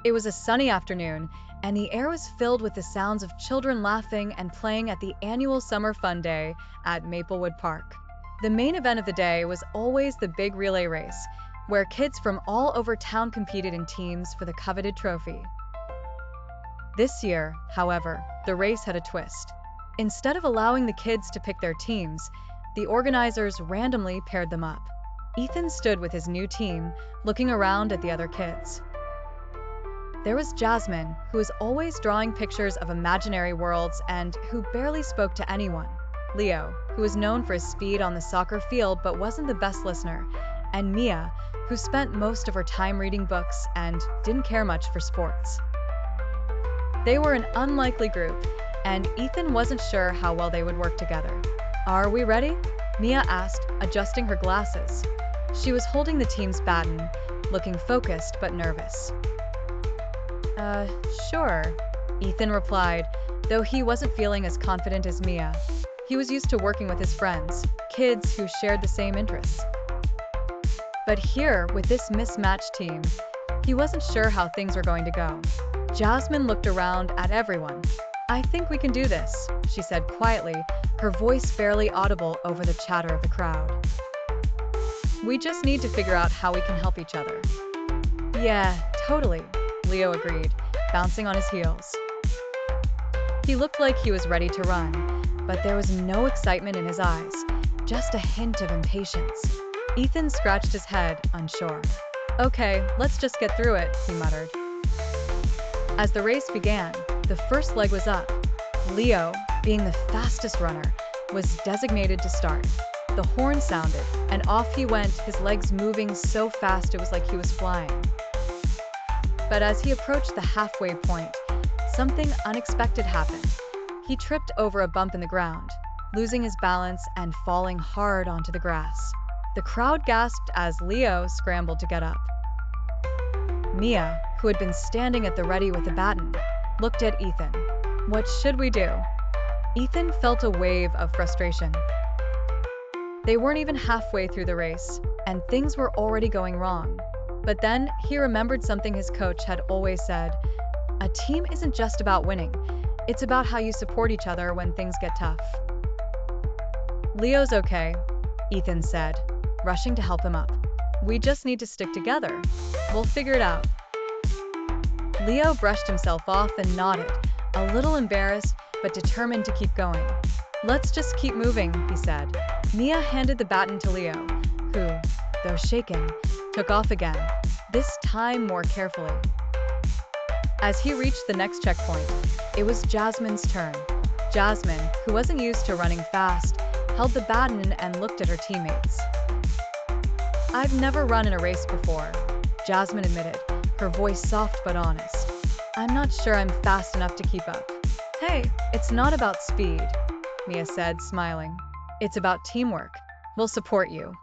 It was a sunny afternoon, and the air was filled with the sounds of children laughing and playing at the annual Summer Fun Day at Maplewood Park. The main event of the day was always the big relay race, where kids from all over town competed in teams for the coveted trophy. This year, however, the race had a twist. Instead of allowing the kids to pick their teams, the organizers randomly paired them up. Ethan stood with his new team, looking around at the other kids. There was Jasmine, who was always drawing pictures of imaginary worlds and who barely spoke to anyone. Leo, who was known for his speed on the soccer field but wasn't the best listener. And Mia, who spent most of her time reading books and didn't care much for sports. They were an unlikely group, and Ethan wasn't sure how well they would work together. "Are we ready?" Mia asked, adjusting her glasses. She was holding the team's baton, looking focused but nervous. Sure," Ethan replied, though he wasn't feeling as confident as Mia. He was used to working with his friends, kids who shared the same interests. But here, with this mismatched team, he wasn't sure how things were going to go. Jasmine looked around at everyone. "I think we can do this," she said quietly, her voice barely audible over the chatter of the crowd. "We just need to figure out how we can help each other." "Yeah, totally," Leo agreed, bouncing on his heels. He looked like he was ready to run, but there was no excitement in his eyes, just a hint of impatience. Ethan scratched his head, unsure. "Okay, let's just get through it," he muttered. As the race began, the first leg was up. Leo, being the fastest runner, was designated to start. The horn sounded, and off he went, his legs moving so fast it was like he was flying. But as he approached the halfway point, something unexpected happened. He tripped over a bump in the ground, losing his balance and falling hard onto the grass. The crowd gasped as Leo scrambled to get up. Mia, who had been standing at the ready with a baton, looked at Ethan. "What should we do?" Ethan felt a wave of frustration. They weren't even halfway through the race, and things were already going wrong. But then he remembered something his coach had always said: "A team isn't just about winning, it's about how you support each other when things get tough." "Leo's okay," Ethan said, rushing to help him up. "We just need to stick together. We'll figure it out." Leo brushed himself off and nodded, a little embarrassed but determined to keep going. "Let's just keep moving," he said. Mia handed the baton to Leo, who, though shaken, took off again, this time more carefully. As he reached the next checkpoint, it was Jasmine's turn. Jasmine, who wasn't used to running fast, held the baton and looked at her teammates. "I've never run in a race before," Jasmine admitted, her voice soft but honest. "I'm not sure I'm fast enough to keep up." "Hey, it's not about speed," Mia said, smiling. "It's about teamwork. We'll support you."